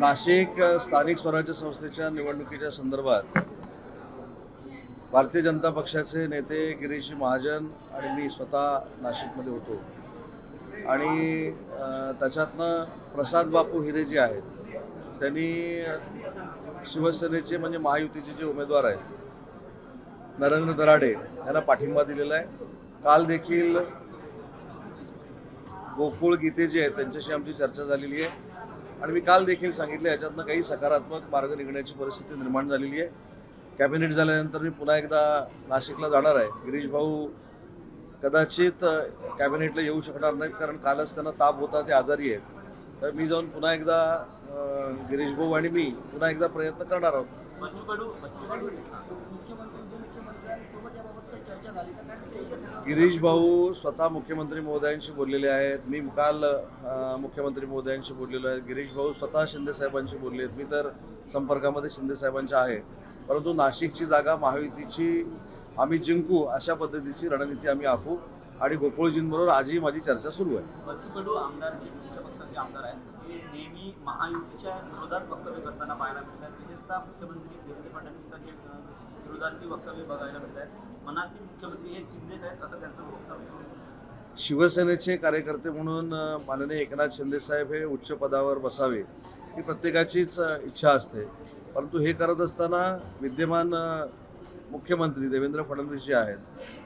नाशिक स्थानिक स्वराज्य संस्थेच्या निवडणुकीच्या संदर्भात भारतीय जनता पक्षाचे नेते गिरीश महाजन आणि मी स्वतः नाशिकमध्ये होतो आणि त्याच्यातनं प्रसाद बापू हिरे जे आहेत त्यांनी शिवसेनेचे म्हणजे महायुतीचे जे उमेदवार आहेत नरेंद्र दराडे यांना पाठिंबा दिलेला आहे। काल देखील गोकुळ गीते जे आहेत त्यांच्याशी आमची चर्चा झालेली आहे आणि मी काल देखील सांगितलं याच्यातनं काही सकारात्मक मार्ग निघण्याची परिस्थिती निर्माण झालेली आहे। कॅबिनेट झाल्यानंतर मी पुन्हा एकदा नाशिकला जाणार आहे। गिरीश भाऊ कदाचित कॅबिनेटला येऊ शकणार नाहीत कारण कालच त्यांना ताप होता, ते आजारी आहेत। तर मी जाऊन पुन्हा एकदा गिरीश भाऊ आणि मी पुन्हा एकदा प्रयत्न करणार आहोत। गिरीश भाऊ स्वतः मुख्यमंत्री महोदयांशी बोललेले आहेत, मी काल मुख्यमंत्री महोदयांशी बोललेलो आहे। गिरीश भाऊ स्वतः शिंदे साहेबांशी बोलले आहेत, मी तर संपर्कामध्ये शिंदे साहेबांच्या आहे। परंतु नाशिकची जागा महायुतीची आम्ही जिंकू अशा पद्धतीची रणनीती आम्ही आखू आणि गोकुळजींबरोबर आजही माझी चर्चा सुरू आहे। बच्चू आमदार जे पक्षाचे आमदार आहेत ते नेहमी महायुतीच्या विरोधात वक्तव्य करताना पाहायला मिळतात, विशेषतः मुख्यमंत्री देवेंद्र फडणवीसांच्या विरोधात ती वक्तव्य बघायला मिळतात। मनातील मुख्यमंत्री हे शिंदेच आहेत असं त्यांचं वक्तव्य। शिवसेनेचे कार्यकर्ते म्हणून माननीय एकनाथ शिंदे साहेब हे उच्च पदावर बसावे ही प्रत्येकाचीच इच्छा असते, परंतु हे करत असताना विद्यमान मुख्यमंत्री देवेंद्र फडणवीस जे आहेत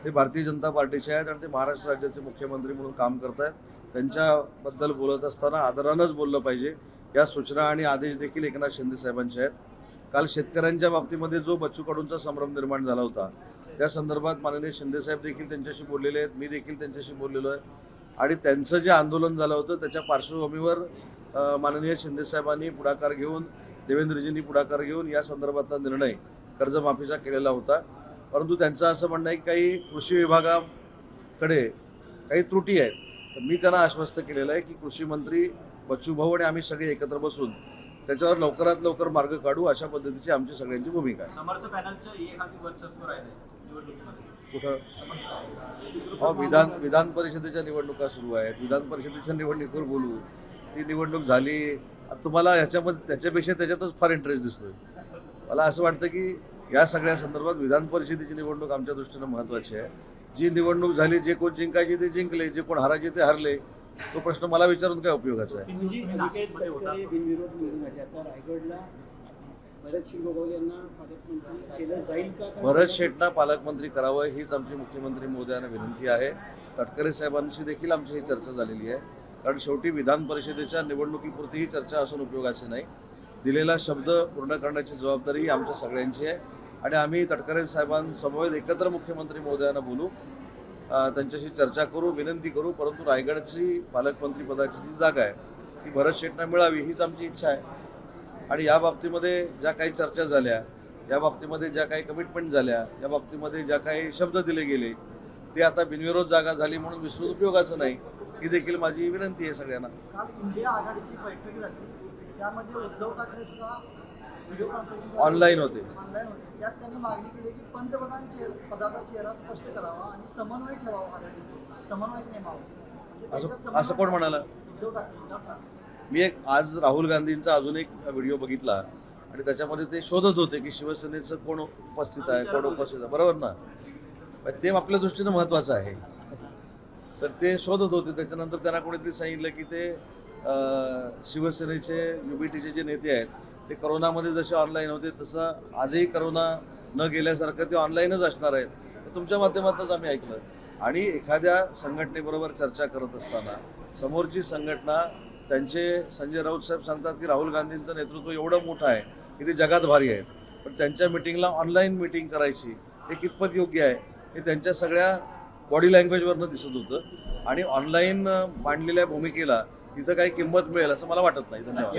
ते भारतीय जनता पार्टीचे आहेत आणि ते महाराष्ट्र राज्याचे मुख्यमंत्री म्हणून काम करत आहेत। त्यांच्याबद्दल बोलत असताना आदरानंच बोललं पाहिजे या सूचना आणि आदेश देखील एकनाथ शिंदे साहेबांचे आहेत। काल शेतकऱ्यांच्या बाबतीमध्ये जो बच्चू कडूंचा संभ्रम निर्माण झाला होता त्या संदर्भात माननीय शिंदे साहेब देखील त्यांच्याशी बोललेले आहेत, मी देखील त्यांच्याशी बोललेलो आहे आणि त्यांचं जे आंदोलन झालं होतं त्याच्या पार्श्वभूमीवर माननीय शिंदे साहेबांनी पुढाकार घेऊन देवेंद्रजींनी पुढाकार घेऊन या संदर्भातला निर्णय कर्जमाफीचा केलेला होता। परंतु त्यांचं असं म्हणणं आहे की काही कृषी विभागाकडे काही त्रुटी आहेत, तर मी त्यांना आश्वस्त केलेलं आहे की कृषी मंत्री बच्चू भाऊ आणि आम्ही सगळे एकत्र बसून त्याच्यावर लवकरात लवकर मार्ग काढू अशा पद्धतीची आमची सगळ्यांची भूमिका आहे। समर्थ पॅनलचं एकाकी वर्चस्व राहिलं कुठं विधान परिषदेच्या निवडणुका सुरू आहेत, विधान परिषदेच्या निवडणुकीवर बोलू। ती निवडणूक झाली, तुम्हाला याच्यामध्ये त्याच्यापेक्षा त्याच्यातच फार इंटरेस्ट दिसतोय। मला असं वाटतं की या सगळ्या संदर्भात विधान परिषदेची निवडणूक आमच्या दृष्टीनं महत्त्वाची आहे। जी निवडणूक झाली, जे कोण जिंकायचे ते जिंकले, जे कोण हारायचे ते हरले, तो प्रश्न मला विचारून काय उपयोगाचा आहे। भरत शेटना पालकमंत्री करावं हीच आमची मुख्यमंत्री महोदयांना विनंती आहे। तटकरे साहेबांशी देखील आमची ही चर्चा झालेली आहे, कारण शेवटी विधान परिषदेच्या निवडणुकीपुरती ही चर्चा असून उपयोगाची नाही। दिलेला शब्द पूर्ण करण्याची जबाबदारी ही आमच्या सगळ्यांची आहे आणि आम्ही तटकरे साहेबांसमवेत एकत्र मुख्यमंत्री महोदयांना बोलू, त्यांच्याशी चर्चा करू, विनंती करू। परंतु रायगडची पालकमंत्री पदाची जी जागा आहे ती भरत शेटना मिळावी हीच आमची इच्छा आहे आणि या बाबतीमध्ये ज्या काही चर्चा झाल्या, या बाबतीमध्ये ज्या काही कमिटमेंट झाल्या, या बाबतीमध्ये ज्या काही शब्द दिले गेले ते आता बिनविरोध जागा झाली म्हणून विसरून उपयोगाचं नाही, ही देखील माझी विनंती आहे सगळ्यांना। काल इंडिया आघाडीची बैठक झाली, त्यामध्ये उद्धव ठाकरे सुद्धा व्हिडिओ कॉन्फरन्सिंग ऑनलाईन होते। त्यात त्यांनी मागणी केली की पंतप्रधान पदाचा चेहरा स्पष्ट करावा आणि समन्वय ठेवावा, आघाडीमध्ये समन्वय नेमावा। असं कोण म्हणाला? उद्धव ठाकरे। मी आज राहुल गांधींचा अजून एक व्हिडिओ बघितला आणि त्याच्यामध्ये ते शोधत होते की शिवसेनेचं कोण उपस्थित आहे, कोण उपस्थित आहे, बरोबर ना? ते आपल्या दृष्टीनं महत्त्वाचं आहे, तर ते शोधत होते। त्याच्यानंतर त्यांना कोणीतरी सांगितलं की ते शिवसेनेचे युबीटीचे जे नेते आहेत ते करोनामध्ये जसे ऑनलाईन होते तसं आजही करोना न गेल्यासारखं ते ऑनलाईनच असणार आहेत। तर तुमच्या माध्यमातूनच आम्ही ऐकलं आणि एखाद्या संघटनेबरोबर चर्चा करत असताना समोरची संघटना त्यांचे संजय राऊत साहेब सांगतात की राहुल गांधींचं नेतृत्व एवढं मोठं आहे की ते जगात भारी आहेत, पण त्यांच्या मिटिंगला ऑनलाईन मिटिंग करायची हे कितपत योग्य आहे हे त्यांच्या सगळ्या बॉडी लँग्वेजवरनं दिसत होतं आणि ऑनलाईन मांडलेल्या भूमिकेला तिथं काही किंमत मिळेल असं मला वाटत नाही। धन्यवाद।